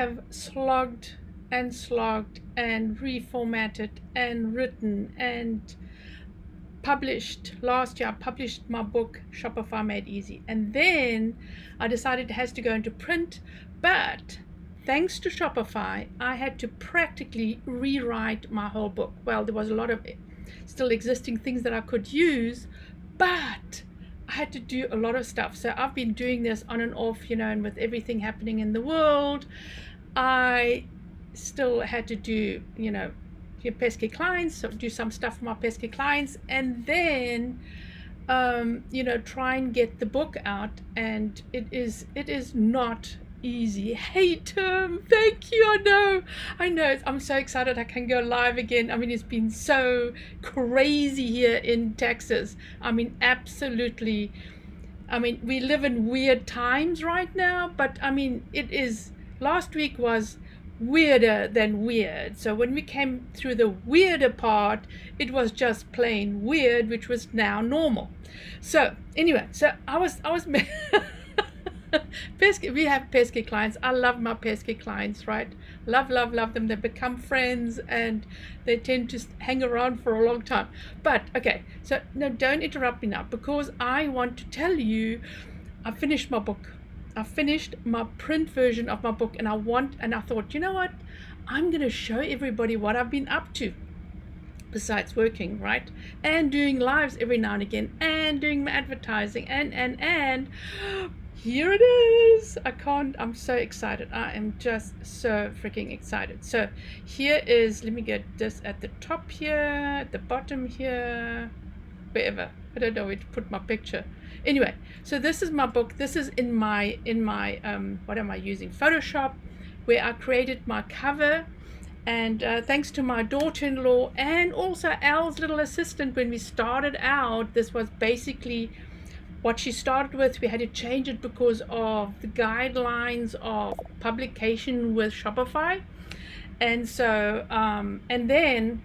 have slogged and slogged and reformatted and written and published. Last year I published my book Shopify Made Easy, and then I decided it has to go into print, but thanks to Shopify I had to practically rewrite my whole book. Well, there was a lot of still existing things that I could use, but I had to do a lot of stuff. So I've been doing this on and off, and with everything happening in the world, I still had to do, your pesky clients, so do some stuff for my pesky clients, and then try and get the book out. And it is not easy. Hey Tim, thank you. I know, I'm so excited I can go live again. I mean, it's been so crazy here in Texas. I mean, absolutely. I mean, we live in weird times right now, but I mean, last week was weirder than weird. So when we came through the weirder part, it was just plain weird, which was now normal. So anyway, so I was pesky. We have pesky clients. I love my pesky clients, right? Love them. They become friends and they tend to hang around for a long time. But okay, so no, don't interrupt me now, because I want to tell you I finished my book. I finished my print version of my book, and I thought, you know what, I'm going to show everybody what I've been up to besides working, right? And doing lives every now and again, and doing my advertising, and here it is. I'm so excited. I am just so freaking excited. So here is, let me get this at the top here, at the bottom here, wherever. I don't know where to put my picture. Anyway, so this is my book. This is in my what am I using? Photoshop, where I created my cover. And thanks to my daughter-in-law and also Al's little assistant, when we started out, this was basically what she started with. We had to change it because of the guidelines of publication with Shopify. And so, and then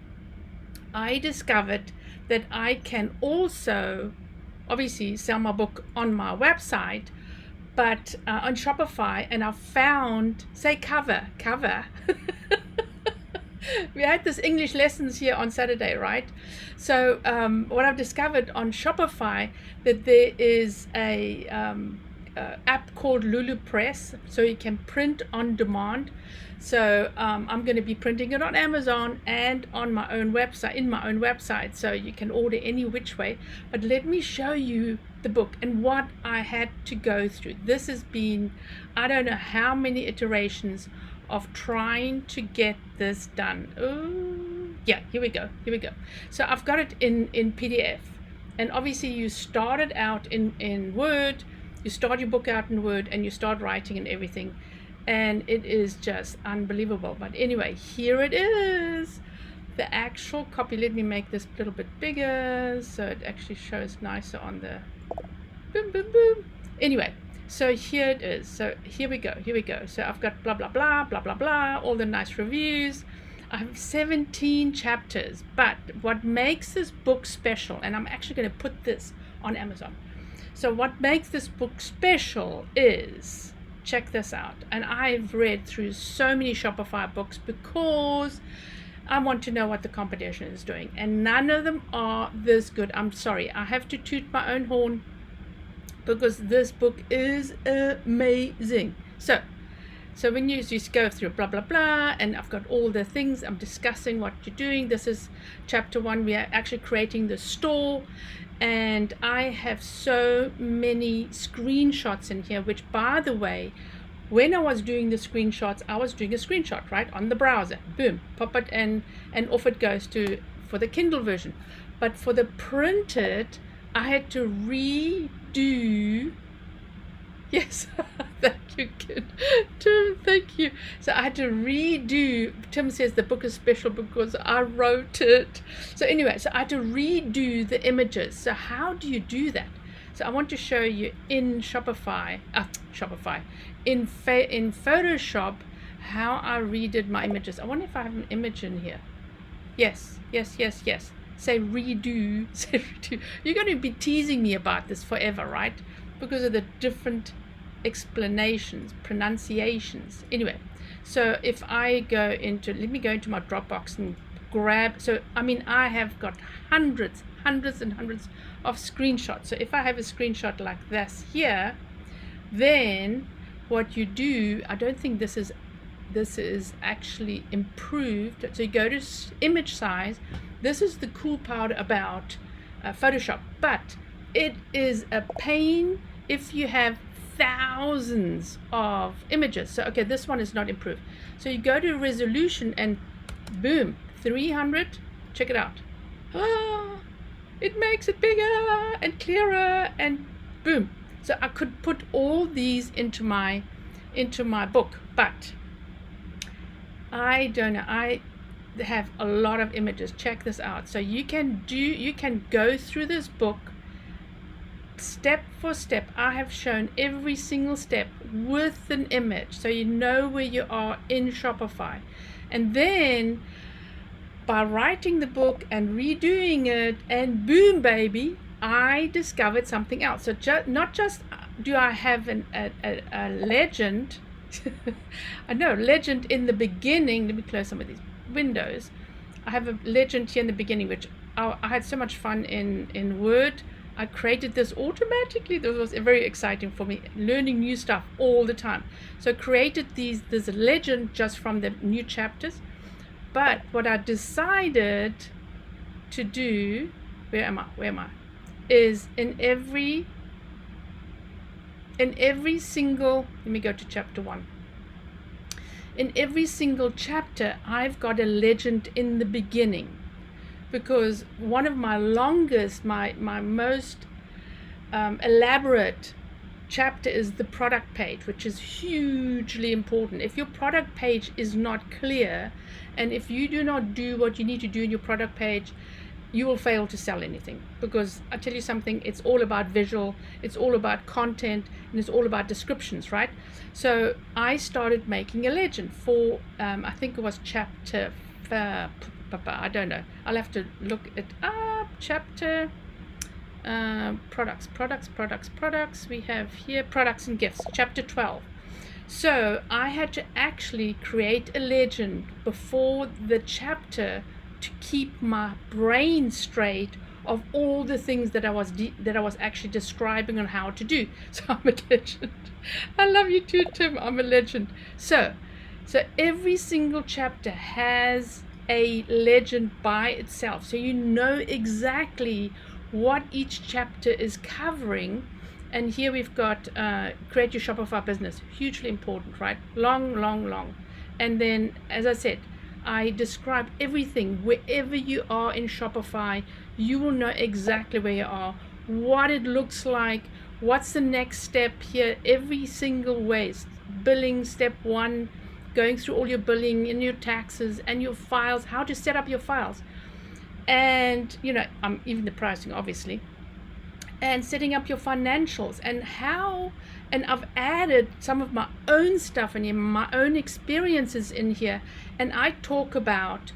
I discovered that I can also obviously sell my book on my website, but on Shopify. And I found, say cover. We had this English lessons here on Saturday, right? So what I've discovered on Shopify, that there is a app called Lulu Press, so you can print on demand. So I'm going to be printing it on Amazon and on my own website, so you can order any which way. But let me show you the book and what I had to go through. This has been, I don't know how many iterations of trying to get this done. Oh yeah, here we go. So I've got it in PDF, and obviously you start it out in Word. You start your book out in Word, and you start writing and everything, and it is just unbelievable. But anyway, here it is, the actual copy. Let me make this a little bit bigger so it actually shows nicer on the boom. Anyway, so here it is. So here we go. So I've got blah blah blah, all the nice reviews. I have 17 chapters, but what makes this book special, and I'm actually going to put this on Amazon. So what makes this book special is, check this out. And I've read through so many Shopify books because I want to know what the competition is doing, and none of them are this good. I'm sorry, I have to toot my own horn, because this book is amazing. So when you just go through blah blah blah, and I've got all the things, I'm discussing what you're doing. This is chapter 1. We are actually creating the store, and I have so many screenshots in here, which, by the way, when I was doing the screenshots, I was doing a screenshot right on the browser, boom, pop it, and off it goes for the Kindle version. But for the printed, I had to redo. Yes, thank you, kid. Tim, thank you. So I had to redo. Tim says the book is special because I wrote it. So anyway, so I had to redo the images. So how do you do that? So I want to show you in Shopify, in Photoshop, how I redid my images. I wonder if I have an image in here. Yes. Say redo. You're going to be teasing me about this forever, right? Because of the different explanations, pronunciations. Anyway, So if I go into, let me go into my Dropbox and grab, so I mean, I have got hundreds and hundreds of screenshots. So if I have a screenshot like this here, then what you do, I don't think this is actually improved. So you go to image size. This is the cool part about Photoshop, but it is a pain if you have thousands of images. So okay, this one is not improved. So you go to resolution and boom, 300. Check it out. It makes it bigger and clearer, and boom. So I could put all these into my book, but I don't know. I have a lot of images. Check this out. So you can go through this book step for step. I have shown every single step with an image, so you know where you are in Shopify. And then by writing the book and redoing it, and boom, baby, I discovered something else. So not just do I have a legend, I know legend in the beginning. Let me close some of these windows. I have a legend here in the beginning, which I had so much fun in Word. I created this automatically. This was very exciting for me, learning new stuff all the time. So I created this legend just from the new chapters. But what I decided to do, where am I, is in every single, let me go to chapter 1. In every single chapter, I've got a legend in the beginning, because one of my longest, my most elaborate chapter is the product page, which is hugely important. If your product page is not clear, and if you do not do what you need to do in your product page, you will fail to sell anything. Because I tell you something, it's all about visual, it's all about content, and it's all about descriptions, right? So I started making a legend for I think it was chapter I don't know, I'll have to look it up. Chapter products, we have here products and gifts, chapter 12. So I had to actually create a legend before the chapter to keep my brain straight of all the things that I was actually describing on how to do. So I'm a legend. I love you too, Tim. I'm a legend. So every single chapter has a legend by itself, so you know exactly what each chapter is covering. And here we've got create your Shopify business, hugely important, right? Long. And then, as I said, I describe everything. Wherever you are in Shopify, you will know exactly where you are, what it looks like, what's the next step here, every single way. Billing, step 1, going through all your billing and your taxes and your files, how to set up your files, and even the pricing, obviously, and setting up your financials, and I've added some of my own stuff and my own experiences in here. And I talk about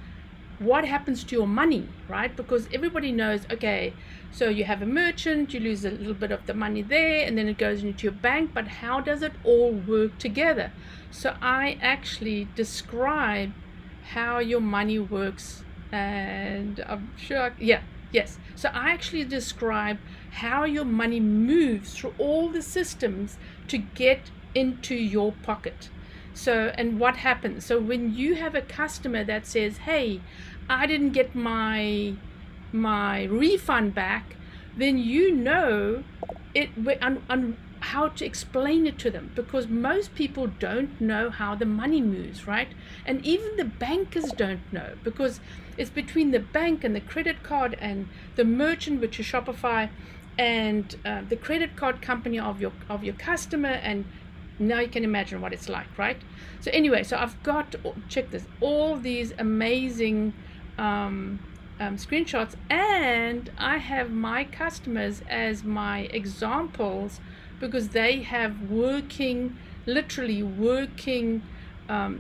what happens to your money, right? Because everybody knows, okay, so you have a merchant, you lose a little bit of the money there, and then it goes into your bank, but how does it all work together? So I actually describe how your money works, and I'm sure, yes. So I actually describe how your money moves through all the systems to get into your pocket. So, and what happens? So when you have a customer that says, hey, I didn't get my refund back, then you know it on how to explain it to them, because most people don't know how the money moves, right? And even the bankers don't know, because it's between the bank and the credit card and the merchant, which is Shopify, and the credit card company of your customer. And now you can imagine what it's like, right? So anyway, so I've got, check this, all these amazing screenshots, and I have my customers as my examples, because they have literally working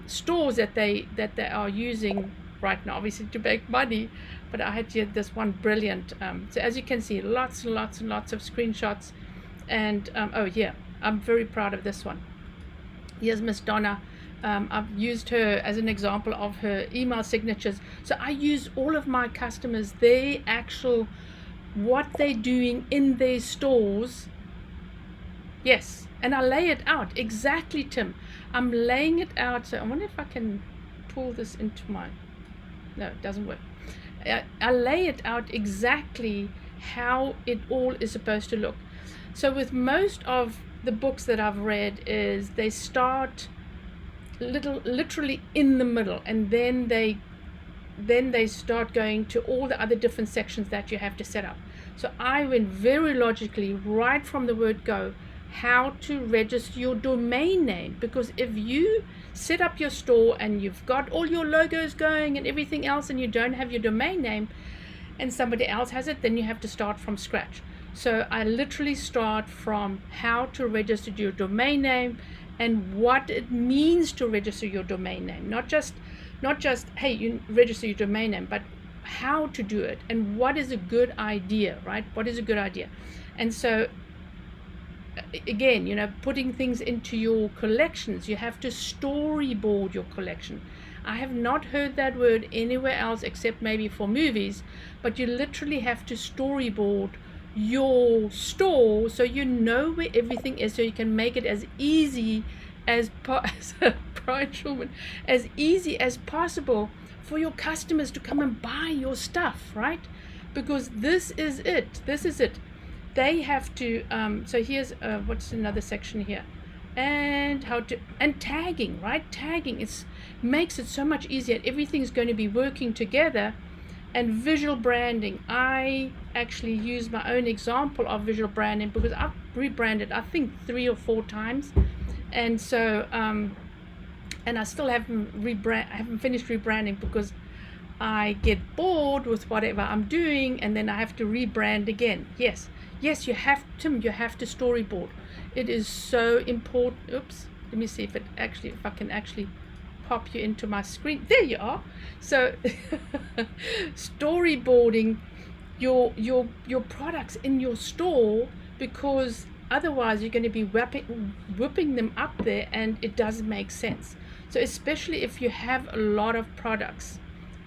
stores that they are using right now, obviously to make money. But I had here this one brilliant, so as you can see, lots and lots of screenshots. And oh yeah, I'm very proud of this one. Here's Miss Donna I've used her as an example of her email signatures. So I use all of my customers, their actual, what they're doing in their stores. Yes, and I lay it out exactly, Tim. I'm laying it out. So I wonder if I can pull this into my, no, it doesn't work. I lay it out exactly how it all is supposed to look. So with most of the books that I've read, is they start literally in the middle, and then they start going to all the other different sections that you have to set up. So I went very logically right from the word go, how to register your domain name, because if you set up your store and you've got all your logos going and everything else, and you don't have your domain name and somebody else has it, then you have to start from scratch. So I literally start from how to register your domain name and what it means to register your domain name. Not just hey, you register your domain name, but how to do it and what is a good idea, right? What is a good idea? And so again, you know, putting things into your collections, you have to storyboard your collection. I have not heard that word anywhere else except maybe for movies, but you literally have to storyboard your store so you know where everything is, so you can make it as easy as as easy as possible for your customers to come and buy your stuff, right? Because this is it. They have to so here's what's another section here, and how to, and tagging, right? Tagging makes it so much easier. Everything's going to be working together. And visual branding, I actually use my own example of visual branding because I've rebranded I think 3 or 4 times, and so and I still haven't finished rebranding because I get bored with whatever I'm doing, and then I have to rebrand again. Yes, you have, Tim, you have to storyboard. It is so important. Oops, let me see if I can actually pop you into my screen. There you are. So storyboarding your products in your store, because otherwise you're going to be whipping them up there and it doesn't make sense. So especially if you have a lot of products,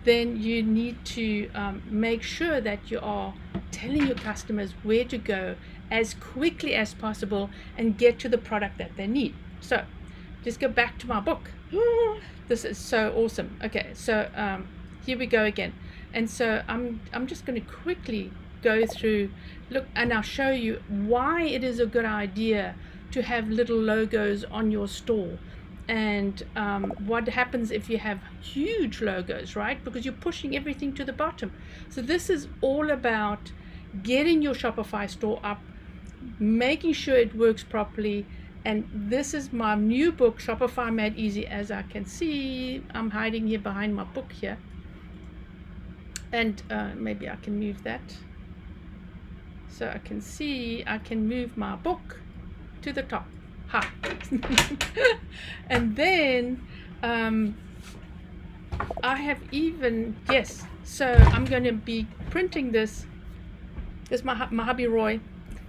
then you need to make sure that you are telling your customers where to go as quickly as possible and get to the product that they need. So just go back to my book. This is so awesome. Okay, so here we go again. And so I'm just going to quickly go through, look, and I'll show you why it is a good idea to have little logos on your store, and what happens if you have huge logos, right? Because you're pushing everything to the bottom. So this is all about getting your Shopify store up, making sure it works properly. And this is my new book, Shopify Made Easy. As I can see, I'm hiding here behind my book here. And maybe I can move that. So I can see, I can move my book to the top. Ha! And then I have even, yes, so I'm going to be printing this. This is my hubby Roy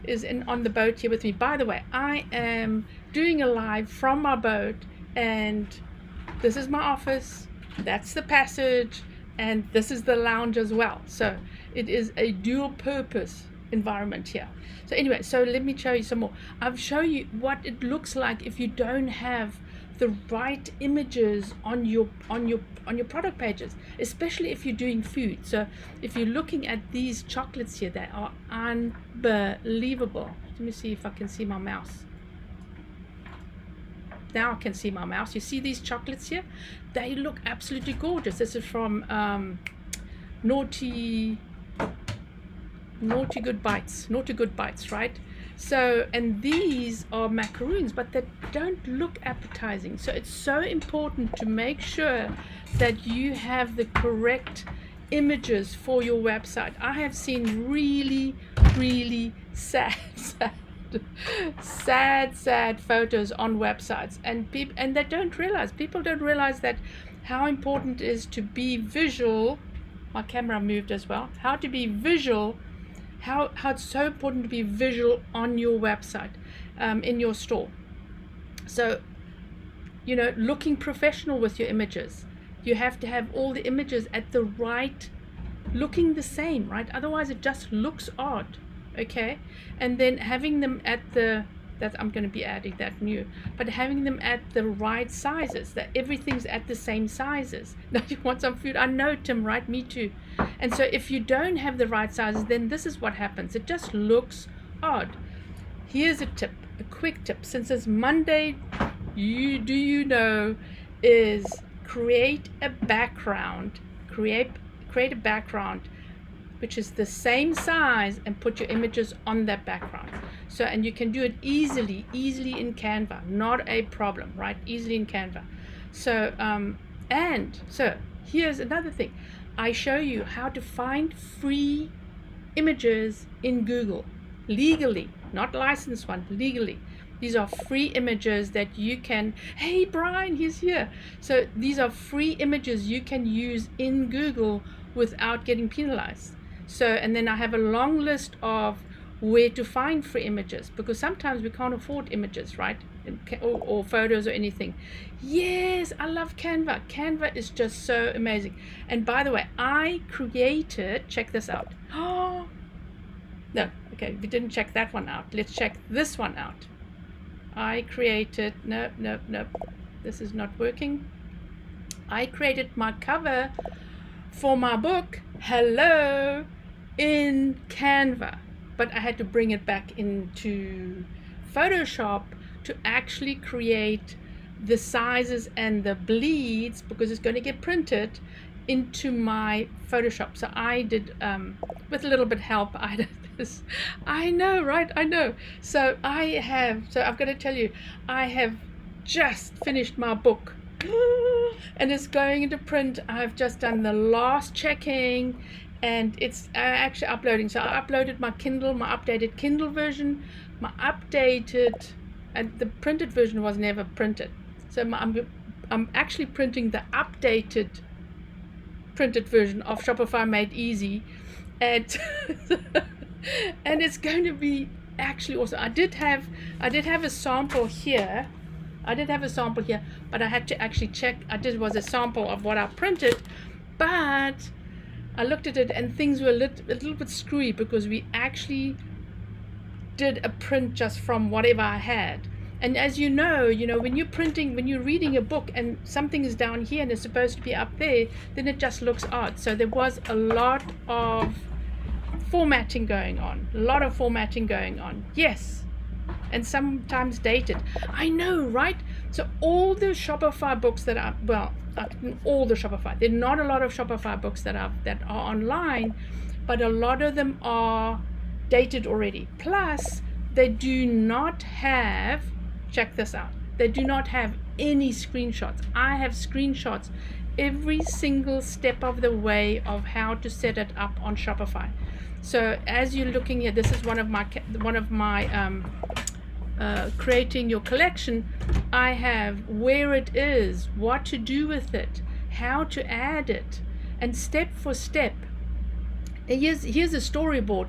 is on the boat here with me. By the way, I am doing a live from my boat, and this is my office, that's the passage, and this is the lounge as well. So it is a dual purpose environment here. So anyway, so let me show you some more. I'll show you what it looks like if you don't have the right images on your product pages, especially if you're doing food. So if you're looking at these chocolates here, they are unbelievable. Let me see if I can see my mouse. Now I can see my mouse. You see these chocolates here? They look absolutely gorgeous. This is from Naughty Good Bites, right? So, and these are macaroons, but they don't look appetizing. So it's so important to make sure that you have the correct images for your website. I have seen really sad photos on websites, and they don't realize, people don't realize that how important it is to be visual. My camera moved as well. How to be visual, how it's so important to be visual on your website, in your store. So you know, looking professional with your images. You have to have all the images at the right, looking the same, right? Otherwise it just looks odd. Okay, and then having them at the, that I'm going to be adding that new, but having them at the right sizes, that everything's at the same sizes. Now you want some food? I know, Tim, right? Me too. And so if you don't have the right sizes, then this is what happens. It just looks odd. Here's a tip, a quick tip. Since it's Monday, you know, is create a background. Create a background which is the same size, and put your images on that background. So, and you can do it easily in Canva, not a problem, right? Easily in Canva. So, and so here's another thing. I show you how to find free images in Google, legally, not licensed one, legally. These are free images that you can, hey Brian, he's here. So these are free images you can use in Google without getting penalized. So, and then I have a long list of where to find free images, because sometimes we can't afford images, right? Or photos or anything. Yes, I love Canva. Canva is just so amazing. And by the way, I created, check this out. Oh, no, okay, we didn't check that one out. Let's check this one out. I created, nope, this is not working. I created my cover for my book, Hello, in Canva, but I had to bring it back into Photoshop to actually create the sizes and the bleeds, because it's going to get printed into my Photoshop. So I did, with a little bit help, I did this. I know, right? I know. So I've got to tell you, I have just finished my book and it's going into print. I've just done the last checking, and it's actually uploading. So I uploaded my Kindle, my updated Kindle version, my updated, and the printed version was never printed. So I'm actually printing the updated printed version of Shopify Made Easy, and and it's going to be actually awesome. I did have a sample here. But I had to actually check. Was a sample of what I printed, but I looked at it and things were a little bit screwy, because we actually did a print just from whatever I had. And as you know, when you're reading a book and something is down here and it's supposed to be up there, then it just looks odd. So there was a lot of formatting going on. Yes. And sometimes dated. I know, right? So all the Shopify books that are, all the Shopify, there are not a lot of Shopify books that are online, but a lot of them are dated already. Plus, they do not have, check this out, they do not have any screenshots. I have screenshots every single step of the way of how to set it up on Shopify. So as you're looking here, this is one of my creating your collection. I have where it is, what to do with it, how to add it, and step for step. Here's a storyboard.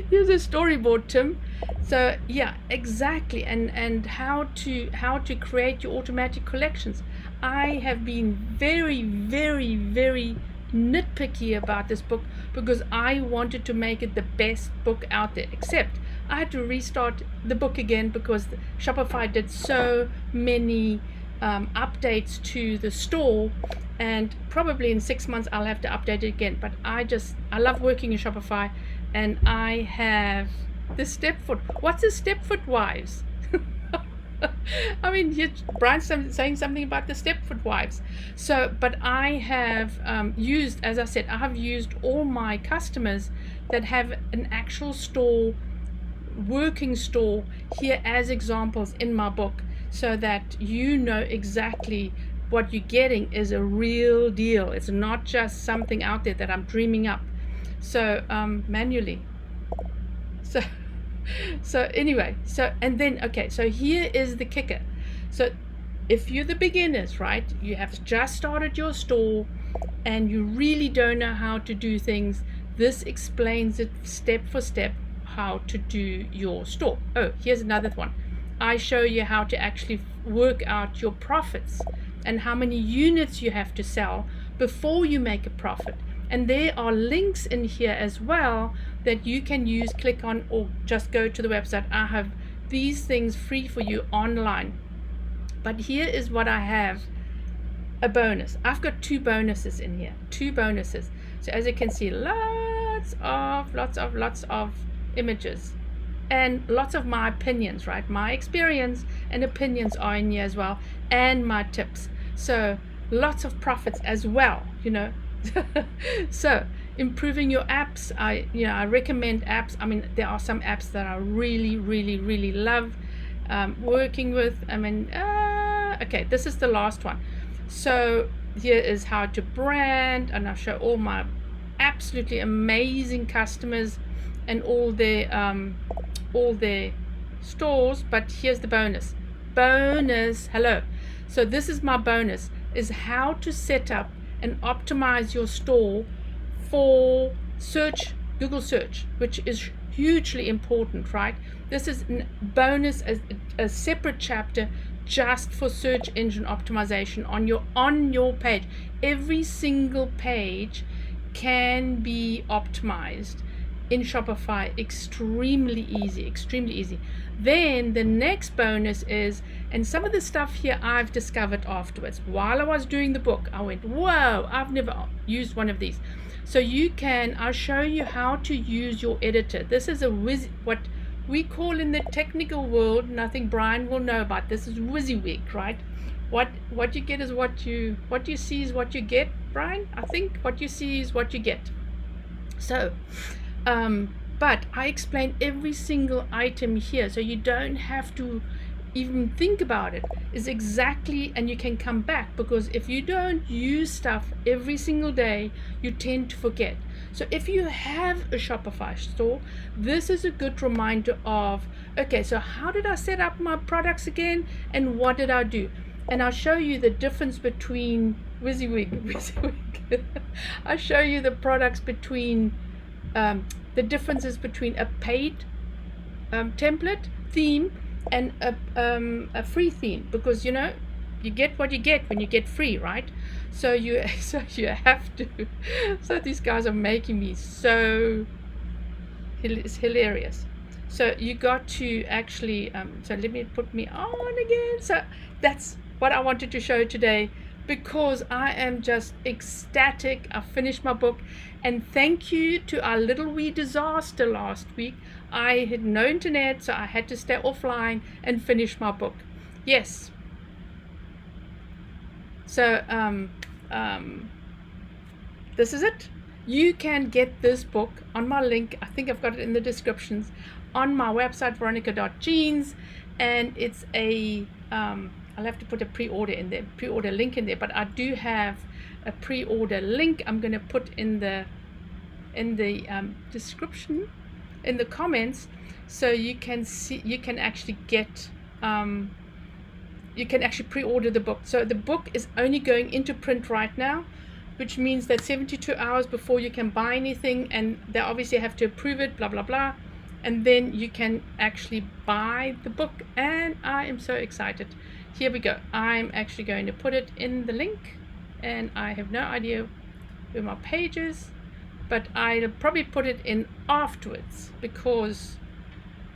Here's a storyboard, Tim. So yeah, exactly. And how to create your automatic collections. I have been very, very, very nitpicky about this book, because I wanted to make it the best book out there, except I had to restart the book again, because Shopify did so many updates to the store, and probably in 6 months I'll have to update it again. But I love working in Shopify, and I have the Stepfoot. What's a Stepfoot Wives? I mean, Brian's saying something about the Stepfoot Wives. So, but I have used, as I said, I have used all my customers that have an actual store, working store, here as examples in my book, so that you know exactly what you're getting is a real deal. It's not just something out there that I'm dreaming up. So manually. So anyway, and then, okay, so here is the kicker. So if you're the beginners, right, you have just started your store and you really don't know how to do things, this explains it step for step how to do your store. Oh, here's another one. I show you how to actually work out your profits and how many units you have to sell before you make a profit. And there are links in here as well that you can use, click on, or just go to the website. I have these things free for you online. But here is what I have, a bonus. I've got 2 bonuses in here, 2 bonuses. So as you can see, lots of images and lots of my opinions, right? My experience and opinions are in here as well, and my tips. So lots of profits as well, you know. So improving your apps, I recommend apps. I mean, there are some apps that I really love working with. I mean, okay, this is the last one. So here is how to brand, and I'll show all my absolutely amazing customers and all their stores. But here's the bonus. Hello. So this is my bonus, is how to set up and optimize your store for search, Google search, which is hugely important, right? This is a bonus, a separate chapter just for search engine optimization on your page. Every single page can be optimized in Shopify extremely easy. Then the next bonus is, and some of the stuff here I've discovered afterwards while I was doing the book, I went, whoa, I've never used one of these. So I'll show you how to use your editor. This is what we call in the technical world, nothing Brian will know about, this is WYSIWYG, right? What you get is what you see is what you get, Brian. I think what you see is what you get. So but I explain every single item here, so you don't have to even think about it. Is exactly, and you can come back, because if you don't use stuff every single day, you tend to forget. So if you have a Shopify store, this is a good reminder of, okay, so how did I set up my products again, and what did I do? And I'll show you the difference between WYSIWYG. I'll show you the products between the differences between a paid template theme and a free theme, because you know you get what you get when you get free, right? So you have to. So these guys are making me so it's hilarious. So you got to actually so let me put me on again. So that's what I wanted to show today, because I am just ecstatic. I finished my book, and thank you to our little wee disaster last week. I had no internet, so I had to stay offline and finish my book. Yes. So this is it. You can get this book on my link. I think I've got it in the descriptions on my website, veronica.jeans, and it's a I'll have to put a pre-order link in there, but I do have a pre-order link. I'm going to put in the description, in the comments, so you can see, you can actually get you can actually pre-order the book. So the book is only going into print right now, which means that 72 hours before you can buy anything, and they obviously have to approve it, blah blah blah, and then you can actually buy the book. And I am so excited. Here we go. I'm actually going to put it in the link, and I have no idea where my page is, but I'll probably put it in afterwards, because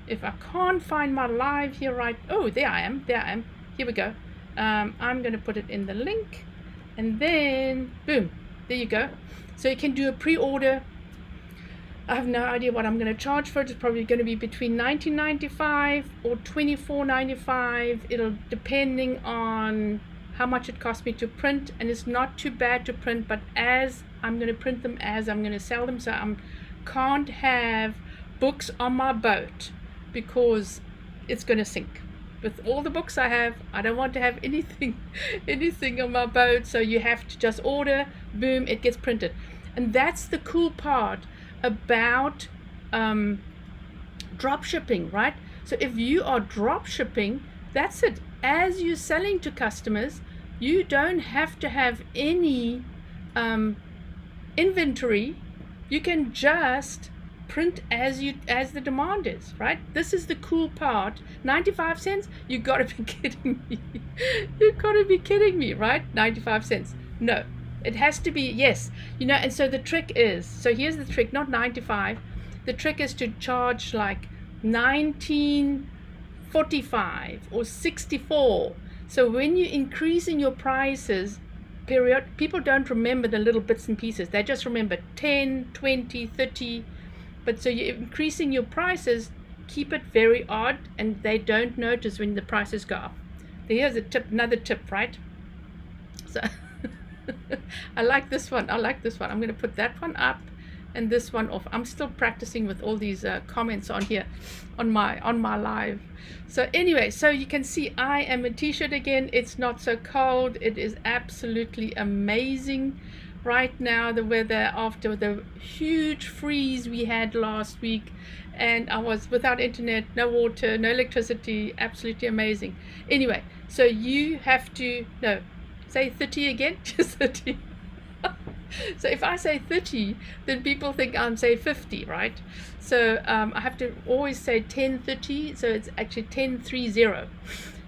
if I can't find my live here, right, oh, there I am, here we go. I'm going to put it in the link, and then boom, there you go. So you can do a pre-order. I have no idea what I'm going to charge for it. It's probably going to be between $19.95 or $24.95. It'll depending on how much it costs me to print, and it's not too bad to print, but as I'm going to print them, as I'm going to sell them, so I can't have books on my boat, because it's going to sink. With all the books I have, I don't want to have anything on my boat. So you have to just order, boom, it gets printed. And that's the cool part about drop shipping, right? So if you are drop shipping, that's it. As you're selling to customers, you don't have to have any inventory. You can just print as the demand is, right? This is the cool part. 95 cents? You gotta be kidding me. You gotta be kidding me, right? 95 cents. No, it has to be, yes. You know, and so the trick is, so here's the trick, not 95. The trick is to charge like 19.45 or 64. So when you're increasing your prices, people don't remember the little bits and pieces. They just remember 10, 20, 30. But so you're increasing your prices, keep it very odd, and they don't notice when the prices go up. Here's a tip, another tip, right? So I like this one. I like this one. I'm going to put that one up and this one off. I'm still practicing with all these comments on here on my live. So anyway, so you can see I am a t-shirt again. It's not so cold. It is absolutely amazing right now, the weather after the huge freeze we had last week, and I was without internet, no water, no electricity. Absolutely amazing. Anyway, so you have to say 30 again. Just 30. So if I say 30, then people think I'm say 50, right? So I have to always say 10:30, so it's actually 10:30.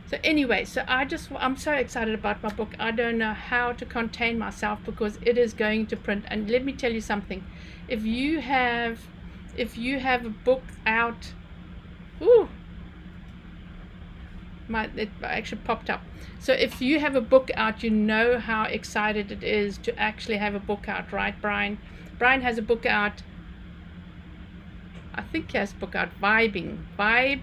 So anyway, so I'm so excited about my book. I don't know how to contain myself because it is going to print. And let me tell you something. If you have a book out, it actually popped up. So if you have a book out, you know how excited it is to actually have a book out, right, Brian? Brian has a book out. I think he has a book out, Vibe.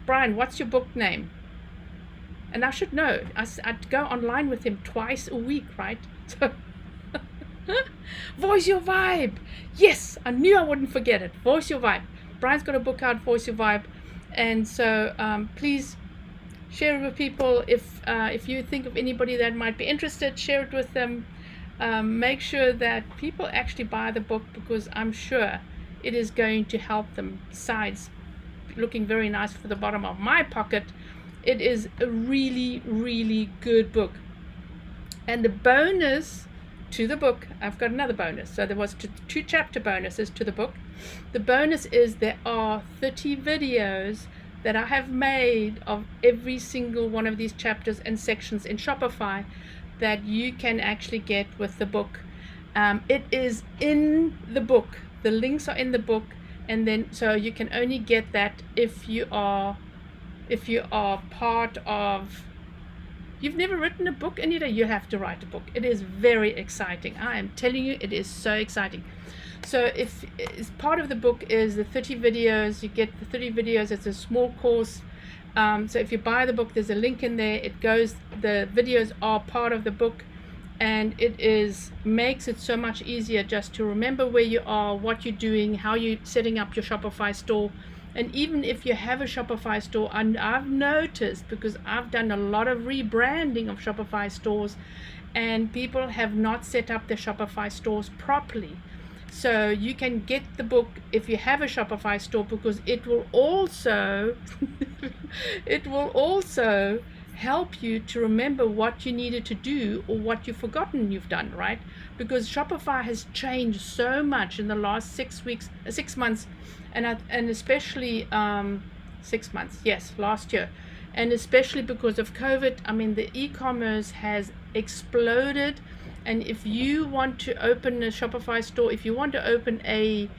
Brian, what's your book name? And I should know. I'd go online with him twice a week, right? So Voice Your Vibe. Yes, I knew I wouldn't forget it. Voice Your Vibe. Brian's got a book out, Voice Your Vibe. And so please share it with people. If you think of anybody that might be interested, share it with them. Make sure that people actually buy the book, because I'm sure it is going to help them. Besides looking very nice for the bottom of my pocket, it is a really, really good book. And the bonus to the book, I've got another bonus. So there was two chapter bonuses to the book. The bonus is there are 30 videos that I have made of every single one of these chapters and sections in Shopify that you can actually get with the book. It is in the book. The links are in the book, and then so you can only get that if you are part of. You've never written a book, Anita. You have to write a book. It is very exciting. I am telling you, it is so exciting. So if part of the book is the 30 videos, you get the 30 videos. It's a small course. So if you buy the book, there's a link in there. The videos are part of the book, and it makes it so much easier just to remember where you are, what you're doing, how you're setting up your Shopify store. And even if you have a Shopify store, and I've noticed, because I've done a lot of rebranding of Shopify stores, and people have not set up their Shopify stores properly. So you can get the book if you have a Shopify store, because it will also help you to remember what you needed to do or what you've forgotten you've done, right? Because Shopify has changed so much in the last 6 months, and especially 6 months, yes, last year, and especially because of COVID. I mean, the e-commerce has exploded. And if you want to open a Shopify store, if you want to open a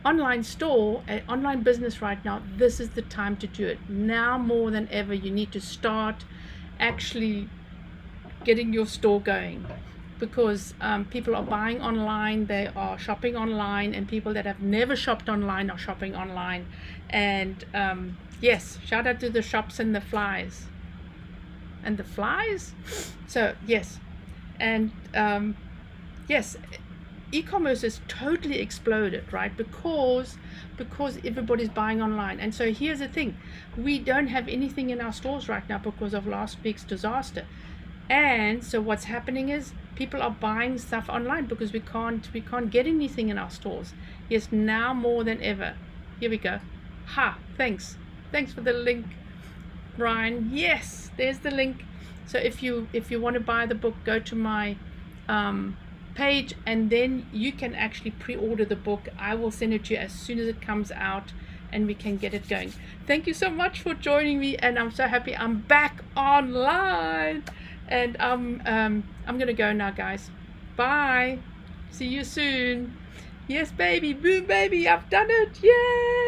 online store, an online business right now, this is the time to do it. Now more than ever, you need to start actually getting your store going, because people are buying online, they are shopping online, and people that have never shopped online are shopping online. And yes, shout out to the shops and the flies. And the flies? So yes, and yes, e-commerce is totally exploded, right? Because everybody's buying online. And so here's the thing, we don't have anything in our stores right now because of last week's disaster. And so what's happening is people are buying stuff online because we can't get anything in our stores. Yes, now more than ever. Here we go. Thanks for the link. Ryan. Yes, there's the link. So if you want to buy the book, go to my page, and then you can actually pre-order the book. I will send it to you as soon as it comes out, and we can get it going. Thank you so much for joining me, and I'm so happy I'm back online. And I'm gonna go now, guys. Bye. See you soon. Yes, baby. Boom, baby. I've done it. Yay!